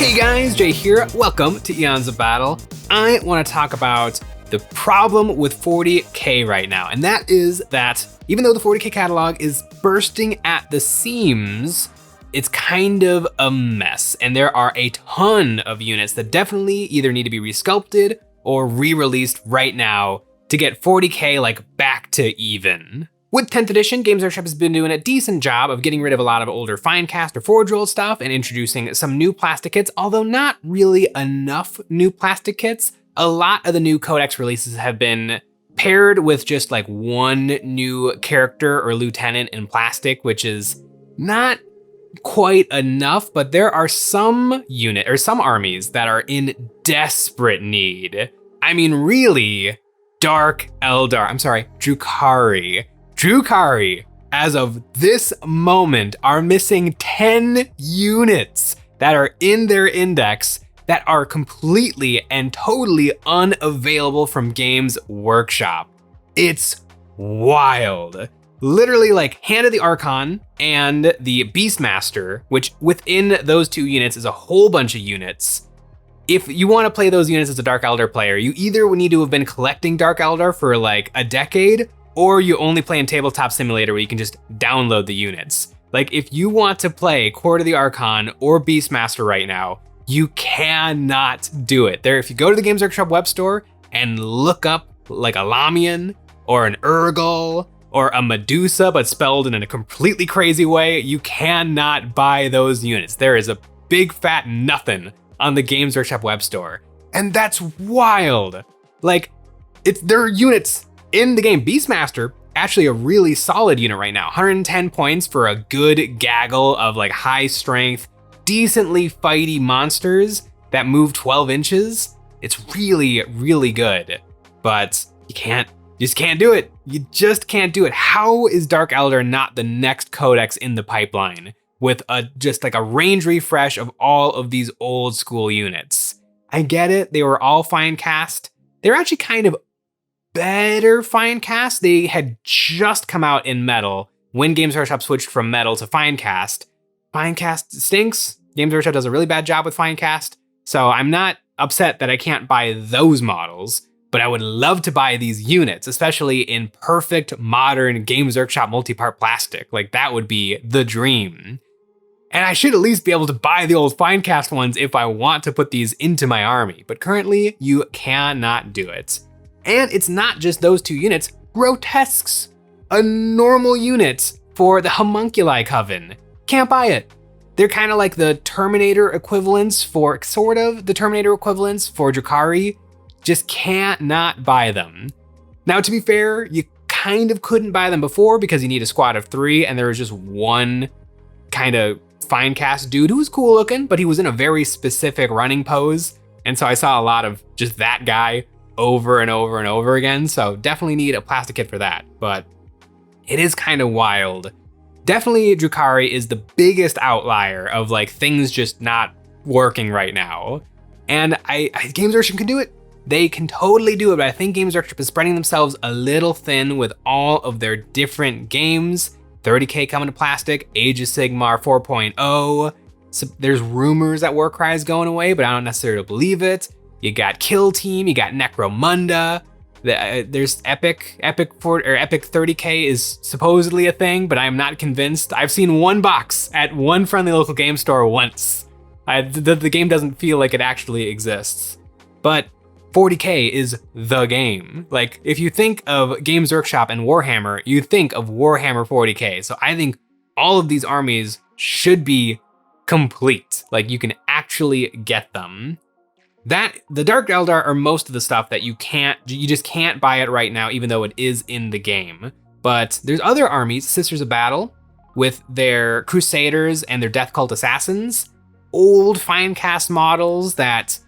Hey guys, Jay here. Welcome to Eons of Battle. I want to talk about the problem with 40k right now, and that is that even though the 40k catalog is bursting at the seams, it's kind of a mess, and there are a ton of units that definitely either need to be resculpted or re-released right now to get 40k back to even. With 10th edition, Games Workshop has been doing a decent job of getting rid of a lot of older Finecast or Forge World stuff and introducing some new plastic kits, although not really enough new plastic kits. A lot of the new Codex releases have been paired with just one new character or lieutenant in plastic, which is not quite enough, but there are some armies that are in desperate need. I mean, really, Drukhari, as of this moment, are missing 10 units that are in their index that are completely and totally unavailable from Games Workshop. It's wild. Literally Hand of the Archon and the Beastmaster, which within those two units is a whole bunch of units. If you want to play those units as a Dark Eldar player, you either would need to have been collecting Dark Eldar for a decade, or you only play in Tabletop Simulator where you can just download the units. If you want to play Court of the Archon or Beastmaster right now, you cannot do it. If you go to the Games Workshop web store and look up a Lamian or an Urgal or a Medusa, but spelled in a completely crazy way, you cannot buy those units. There is a big fat nothing on the Games Workshop web store. And that's wild. There are units in the game. Beastmaster, actually a really solid unit right now. 110 points for a good gaggle of high strength, decently fighty monsters that move 12 inches. It's really, really good, but you just can't do it. You just can't do it. How is Dark Eldar not the next codex in the pipeline with just a range refresh of all of these old school units? I get it. They were all Finecast. They're actually kind of better Finecast. They had just come out in Metal when Games Workshop switched from Metal to Finecast. Finecast stinks. Games Workshop does a really bad job with Finecast. So I'm not upset that I can't buy those models, but I would love to buy these units, especially in perfect modern Games Workshop multi-part plastic. That would be the dream. And I should at least be able to buy the old Finecast ones if I want to put these into my army, but currently you cannot do it. And it's not just those two units. Grotesques, a normal unit for the Homunculi Coven. Can't buy it. They're kind of like the Terminator equivalents for Drukhari. Just can't not buy them. Now, to be fair, you kind of couldn't buy them before because you need a squad of 3 and there was just one kind of Finecast dude who was cool looking, but he was in a very specific running pose. And so I saw a lot of just that guy over and over and over again. So definitely need a plastic kit for that, but it is kind of wild. Definitely Drukhari is the biggest outlier of things just not working right now. And Games Workshop can do it. They can totally do it, but I think Games Workshop is spreading themselves a little thin with all of their different games. 30k coming to plastic, Age of Sigmar 4.0. So there's rumors that Warcry is going away, but I don't necessarily believe it. You got Kill Team, you got Necromunda. There's Epic 30k is supposedly a thing, but I'm not convinced. I've seen one box at one friendly local game store once. The game doesn't feel like it actually exists. But 40k is the game. If you think of Games Workshop and Warhammer, you think of Warhammer 40k. So I think all of these armies should be complete. You can actually get them. The Dark Eldar are most of the stuff that you just can't buy it right now, even though it is in the game. But there's other armies, Sisters of Battle, with their Crusaders and their Death Cult Assassins, old Finecast models that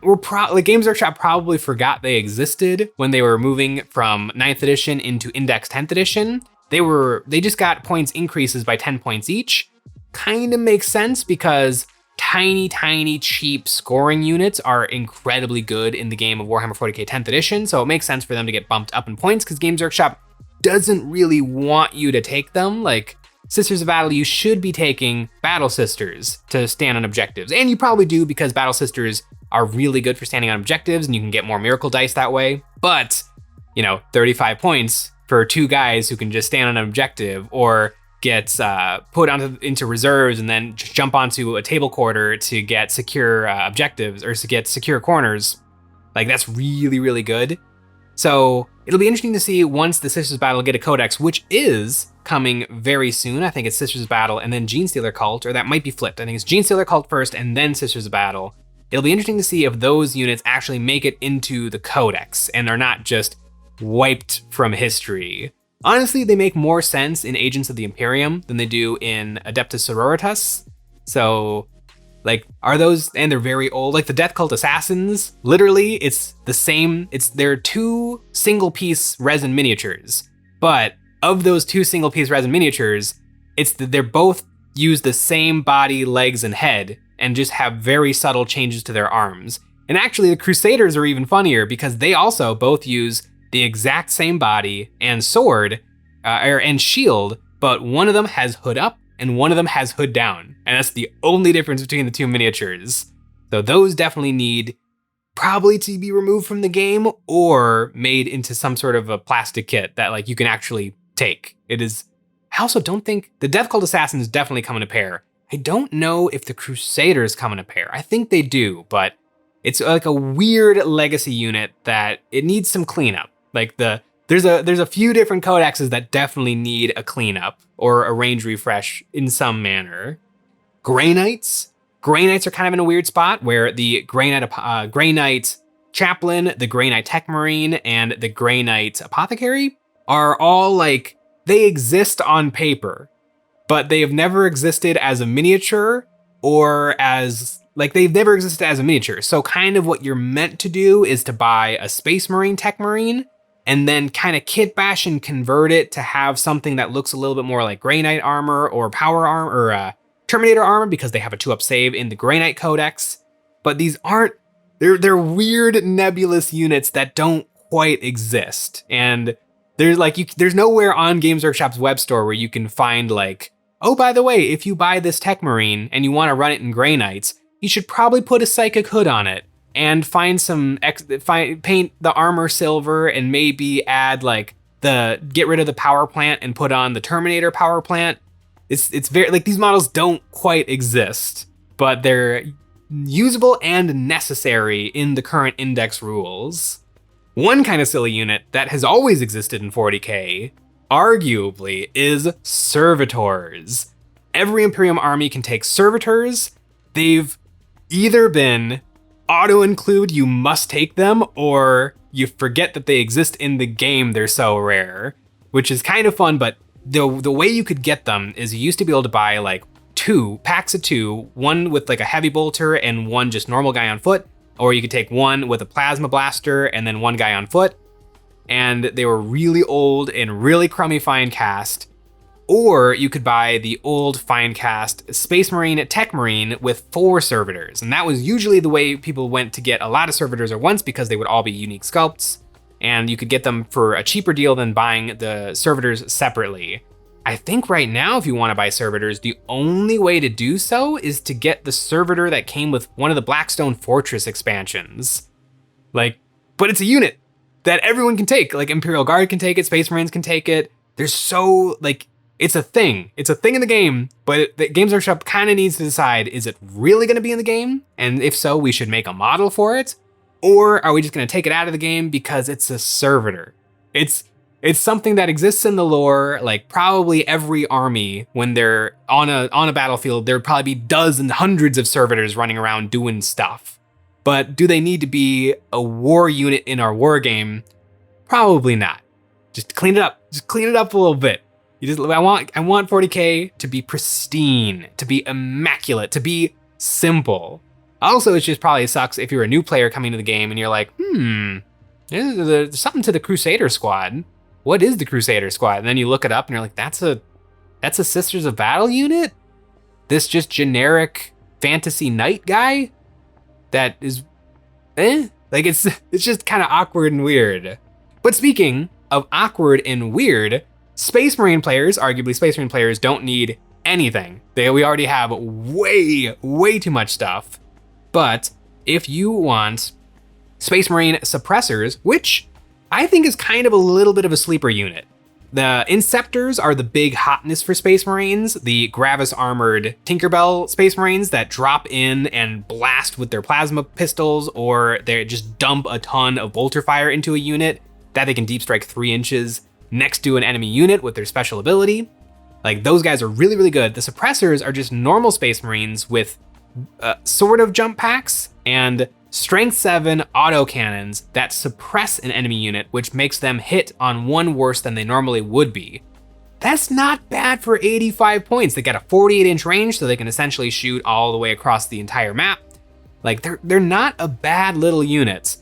were Games Workshop probably forgot they existed when they were moving from 9th edition into Index 10th edition. They just got points increases by 10 points each. Kind of makes sense because tiny, cheap scoring units are incredibly good in the game of Warhammer 40k 10th edition, so it makes sense for them to get bumped up in points because Games Workshop doesn't really want you to take them. Sisters of Battle, you should be taking Battle Sisters to stand on objectives. And you probably do because Battle Sisters are really good for standing on objectives and you can get more miracle dice that way. But, 35 points for 2 guys who can just stand on an objective or get put into reserves and then just jump onto a table quarter to get secure objectives or to get secure corners. Like, that's really, really good. So it'll be interesting to see once the Sisters of Battle get a codex, which is coming very soon. I think it's Sisters of Battle and then Genestealer Cult, or that might be flipped. I think it's Genestealer Cult first and then Sisters of Battle. It'll be interesting to see if those units actually make it into the codex and are not just wiped from history. Honestly, they make more sense in Agents of the Imperium than they do in Adeptus Sororitas. So, are those, and they're very old, the Death Cult Assassins, literally, it's the same, they're 2 single-piece resin miniatures. But of those 2 single-piece resin miniatures, they're both use the same body, legs, and head, and just have very subtle changes to their arms. And actually, the Crusaders are even funnier because they also both use the exact same body and sword and shield, but one of them has hood up and one of them has hood down. And that's the only difference between the 2 miniatures. So those definitely need probably to be removed from the game or made into some sort of a plastic kit that you can actually take. I also don't think the Death Cult Assassins definitely come in a pair. I don't know if the Crusaders come in a pair. I think they do, but it's a weird legacy unit that it needs some cleanup. There's a few different codexes that definitely need a cleanup or a range refresh in some manner. Grey Knights. Grey Knights are kind of in a weird spot where the Grey Knight Chaplain, the Grey Knight Tech Marine, and the Grey Knight Apothecary are all they exist on paper, but they have never existed as a miniature or as they've never existed as a miniature. So kind of what you're meant to do is to buy a Space Marine Tech Marine and then kind of kit bash and convert it to have something that looks a little bit more like Grey Knight armor or Power armor or Terminator armor because they have a 2-up save in the Grey Knight Codex. But these aren't, they're weird nebulous units that don't quite exist. And there's nowhere on Games Workshop's web store where you can find oh, by the way, if you buy this Tech Marine and you want to run it in Grey Knights, you should probably put a Psychic Hood on it and paint the armor silver and maybe add get rid of the power plant and put on the Terminator power plant. It's very these models don't quite exist, but they're usable and necessary in the current index rules. One kind of silly unit that has always existed in 40k, arguably, is servitors. Every Imperium army can take servitors. They've either been auto-include, you must take them, or you forget that they exist in the game, they're so rare, which is kind of fun, but the way you could get them is you used to be able to buy 2 packs of 2, one with a heavy bolter and one just normal guy on foot, or you could take one with a plasma blaster and then one guy on foot, and they were really old and really crummy fine cast. Or you could buy the old fine cast Space Marine Tech Marine with 4 servitors. And that was usually the way people went to get a lot of servitors at once because they would all be unique sculpts. And you could get them for a cheaper deal than buying the servitors separately. I think right now, if you want to buy servitors, the only way to do so is to get the servitor that came with one of the Blackstone Fortress expansions. But it's a unit that everyone can take. Imperial Guard can take it, Space Marines can take it. There's so, it's a thing. It's a thing in the game, but the Games Workshop kind of needs to decide, is it really going to be in the game? And if so, we should make a model for it. Or are we just going to take it out of the game because it's a servitor? It's something that exists in the lore. Probably every army, when they're on a battlefield, there'd probably be dozens, hundreds of servitors running around doing stuff. But do they need to be a war unit in our war game? Probably not. Just clean it up. Just clean it up a little bit. I want 40k to be pristine, to be immaculate, to be simple. Also, it just probably sucks if you're a new player coming to the game and you're like, there's something to the Crusader squad. What is the Crusader squad? And then you look it up and you're like, that's a Sisters of Battle unit? This just generic fantasy knight guy? That is, it's just kind of awkward and weird. But speaking of awkward and weird, Space Marine players, arguably Space Marine players, don't need anything. We already have way too much stuff. But if you want Space Marine suppressors, which I think is kind of a little bit of a sleeper unit. The Inceptors are the big hotness for Space Marines, the Gravis armored Tinkerbell Space Marines that drop in and blast with their plasma pistols, or they just dump a ton of bolter fire into a unit that they can deep strike 3 inches next to an enemy unit with their special ability. Like, those guys are really good. The suppressors are just normal Space Marines with sort of jump packs and strength 7 autocannons that suppress an enemy unit, which makes them hit on 1 worse than they normally would be. That's not bad for 85 points. They got a 48-inch range, so they can essentially shoot all the way across the entire map. Like, they're not a bad little unit.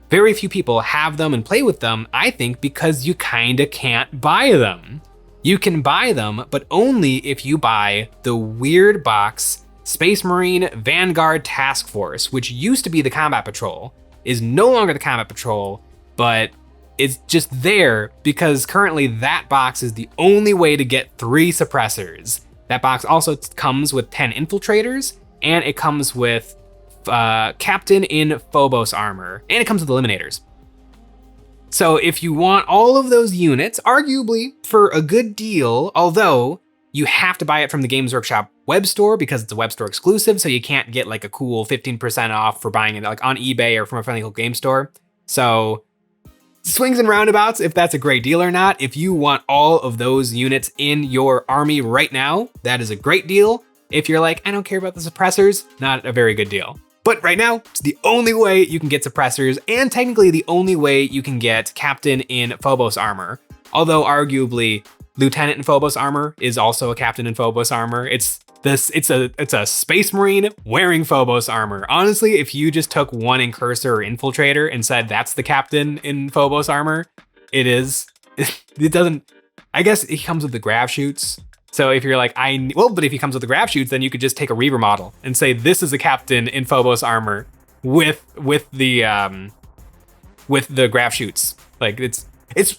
Very few people have them and play with them, I think, because you kinda can't buy them. You can buy them, but only if you buy the weird box Space Marine Vanguard Task Force, which used to be the Combat Patrol, is no longer the Combat Patrol, but it's just there because currently that box is the only way to get 3 suppressors. That box also comes with 10 infiltrators, and it comes with Captain in Phobos armor, and it comes with eliminators. So if you want all of those units, arguably for a good deal, although you have to buy it from the Games Workshop web store because it's a web store exclusive, so you can't get like a cool 15% off for buying it like on eBay or from a friendly local game store. So swings and roundabouts if that's a great deal or not. If you want all of those units in your army right now, that is a great deal. If you're like, I don't care about the suppressors, not a very good deal. But right now, it's the only way you can get suppressors, and technically the only way you can get Captain in Phobos armor. Although arguably, Lieutenant in Phobos armor is also a Captain in Phobos armor. It's a Space Marine wearing Phobos armor. Honestly, if you just took one Incursor or Infiltrator and said that's the Captain in Phobos armor, it is. It doesn't. I guess it comes with the grav shoots. So if you're like, but if he comes with the grav shoots, then you could just take a Reaver model and say this is a Captain in Phobos armor with the grav shoots. Like it's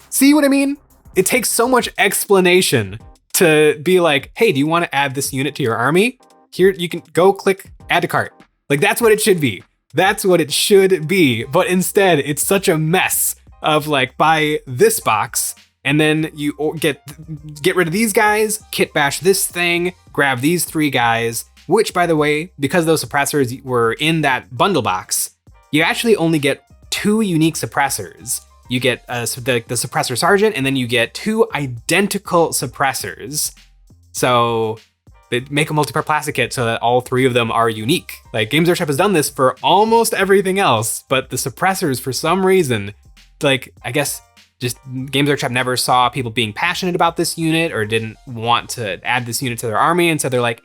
see what I mean? It takes so much explanation to be like, hey, do you want to add this unit to your army? Here, you can go click add to cart. Like, that's what it should be. That's what it should be. But instead, it's such a mess of like, buy this box, and then you get rid of these guys, kit bash this thing, grab these 3 guys, which, by the way, because those suppressors were in that bundle box, you actually only get 2 unique suppressors. You get the suppressor sergeant, and then you get 2 identical suppressors. So they make a multi-part plastic kit so that all 3 of them are unique. Like, Games Workshop has done this for almost everything else, but the suppressors, for some reason, like, I guess just Games Workshop never saw people being passionate about this unit or didn't want to add this unit to their army, and so they're like,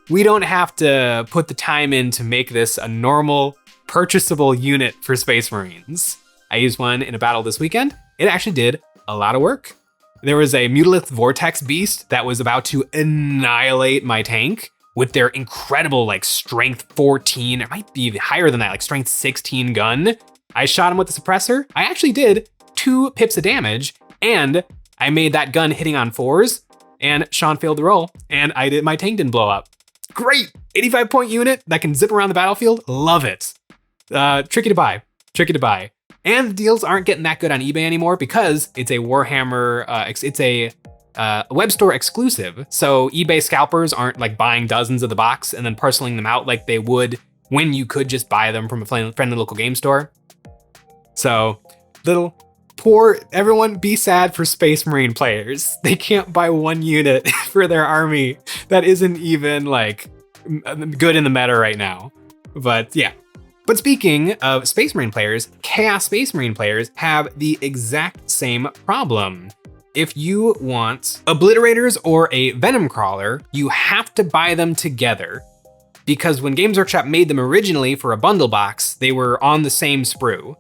we don't have to put the time in to make this a normal, purchasable unit for Space Marines. I used one in a battle this weekend. It actually did a lot of work. There was a Mutalith Vortex Beast that was about to annihilate my tank with their incredible like strength 14, it might be even higher than that, like strength 16 gun. I shot him with the suppressor. I actually did 2 pips of damage, and I made that gun hitting on 4s, and Sean failed the roll, and my tank didn't blow up. Great, 85 point unit that can zip around the battlefield. Love it. Tricky to buy. And the deals aren't getting that good on eBay anymore because it's a Warhammer, it's a web store exclusive. So eBay scalpers aren't like buying dozens of the box and then parceling them out like they would when you could just buy them from a friendly local game store. So everyone be sad for Space Marine players. They can't buy 1 unit for their army that isn't even like good in the meta right now. But yeah. But speaking of Space Marine players, Chaos Space Marine players have the exact same problem. If you want Obliterators or a Venom Crawler, you have to buy them together. Because when Games Workshop made them originally for a bundle box, they were on the same sprue.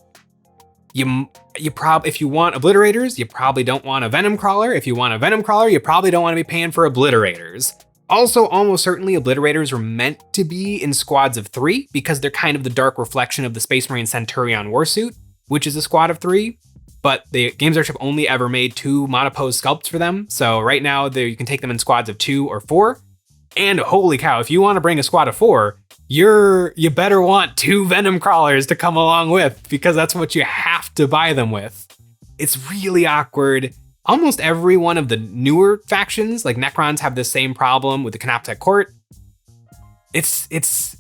If you want Obliterators, you probably don't want a Venom Crawler. If you want a Venom Crawler, you probably don't want to be paying for Obliterators. Also, almost certainly Obliterators were meant to be in squads of 3 because they're kind of the dark reflection of the Space Marine Centurion Warsuit, which is a squad of 3. but the Games Workshop only ever made 2 monopose sculpts for them. So right now you can take them in squads of 2 or 4. And holy cow, if you want to bring a squad of 4, you better want 2 Venom Crawlers to come along with, because that's what you have to buy them with. It's really awkward. Almost every one of the newer factions, like Necrons, have the same problem with the Canoptech Court. It's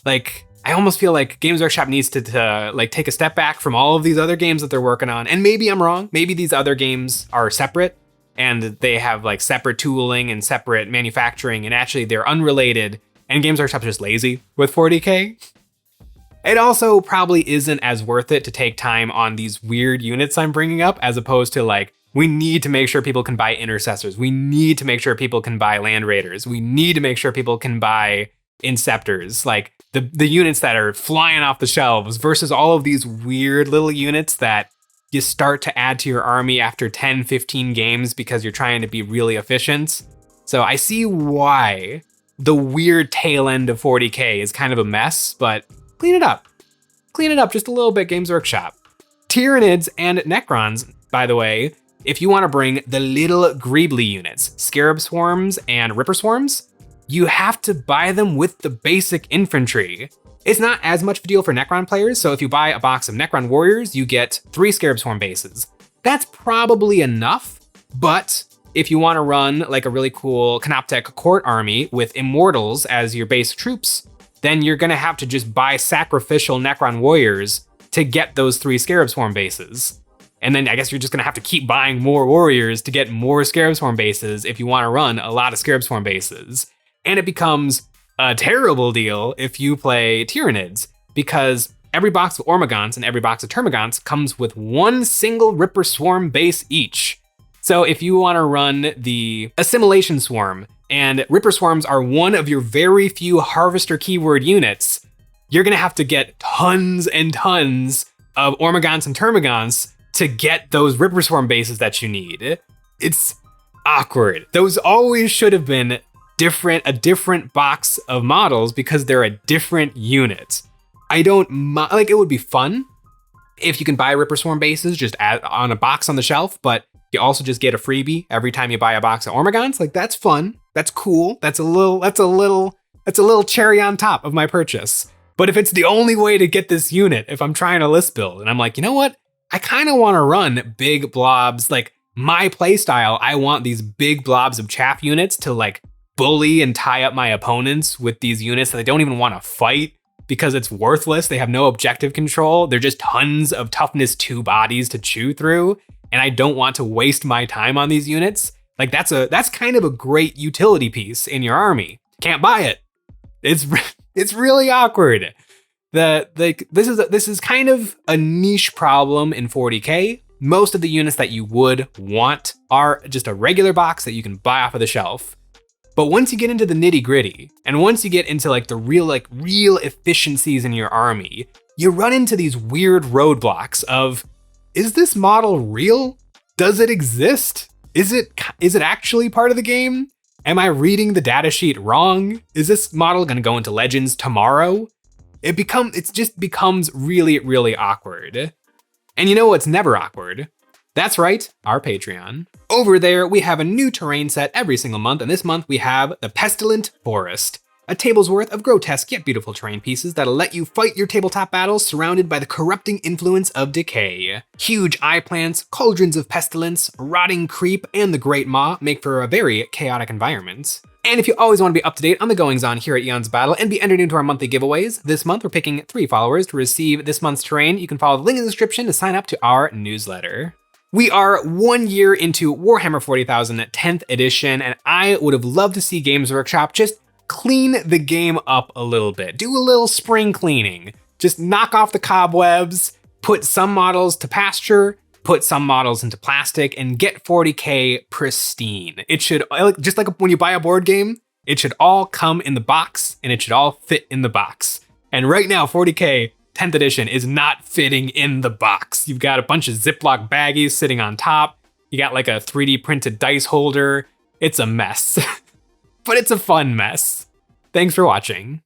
like, I almost feel like Games Workshop needs to like take a step back from all of these other games that they're working on. And maybe I'm wrong. Maybe these other games are separate and they have like separate tooling and separate manufacturing, and actually they're unrelated, and Games Workshop's just lazy with 40K. It also probably isn't as worth it to take time on these weird units I'm bringing up, as opposed to like, we need to make sure people can buy Intercessors. We need to make sure people can buy Land Raiders. We need to make sure people can buy Inceptors. Like the units that are flying off the shelves versus all of these weird little units that you start to add to your army after 10, 15 games because you're trying to be really efficient. So I see why the weird tail end of 40K is kind of a mess, but clean it up. Clean it up just a little bit, Games Workshop. Tyranids and Necrons, by the way, if you want to bring the little Greebly units, Scarab Swarms and Ripper Swarms, you have to buy them with the basic infantry. It's not as much of a deal for Necron players, so if you buy a box of Necron Warriors, you get 3 Scarab Swarm bases. That's probably enough, but if you want to run like a really cool Canoptech Court army with Immortals as your base troops, then you're gonna have to just buy sacrificial Necron Warriors to get those 3 Scarab Swarm bases. And then I guess you're just gonna have to keep buying more Warriors to get more Scarab Swarm bases if you want to run a lot of Scarab Swarm bases. And it becomes a terrible deal if you play Tyranids, because every box of Ormagants and every box of Termagants comes with 1 single Ripper Swarm base each. So if you want to run the Assimilation Swarm, and Ripper Swarms are one of your very few Harvester keyword units, you're gonna have to get tons and tons of Ormagants and Termagants to get those Ripper Swarm bases that you need. It's awkward. Those always should have been a different box of models because they're a different unit. I don't like, it would be fun if you can buy Ripper Swarm bases just on a box on the shelf, but you also just get a freebie every time you buy a box of Ormagants. Like, that's fun. That's cool. That's a little cherry on top of my purchase. But if it's the only way to get this unit, if I'm trying to list build and I'm like, you know what? I kind of want to run big blobs. Like, my playstyle, I want these big blobs of chaff units to like bully and tie up my opponents with these units that I don't even want to fight because it's worthless. They have no objective control. They're just tons of toughness 2 bodies to chew through. And I don't want to waste my time on these units. Like, that's kind of a great utility piece in your army. Can't buy it. It's really awkward. This is kind of a niche problem in 40K. Most of the units that you would want are just a regular box that you can buy off of the shelf. But once you get into the nitty gritty, and once you get into like the real efficiencies in your army, you run into these weird roadblocks of, is this model real? Does it exist? Is it actually part of the game? Am I reading the datasheet wrong? Is this model gonna go into Legends tomorrow? It just becomes really, really awkward. And you know what's never awkward? That's right, our Patreon. Over there, we have a new terrain set every single month, and this month we have the Pestilent Forest, a table's worth of grotesque yet beautiful terrain pieces that'll let you fight your tabletop battles surrounded by the corrupting influence of decay. Huge eye plants, cauldrons of pestilence, rotting creep, and the Great Maw make for a very chaotic environment. And if you always want to be up to date on the goings on here at Eon's Battle and be entered into our monthly giveaways, this month we're picking 3 followers to receive this month's terrain. You can follow the link in the description to sign up to our newsletter. We are 1 year into Warhammer 40,000 10th edition, and I would have loved to see Games Workshop just clean the game up a little bit. Do a little spring cleaning. Just knock off the cobwebs, put some models to pasture, put some models into plastic, and get 40K pristine. It should, just like when you buy a board game, it should all come in the box, and it should all fit in the box. And right now, 40K 10th edition is not fitting in the box. You've got a bunch of Ziploc baggies sitting on top. You got like a 3D printed dice holder. It's a mess, but it's a fun mess. Thanks for watching.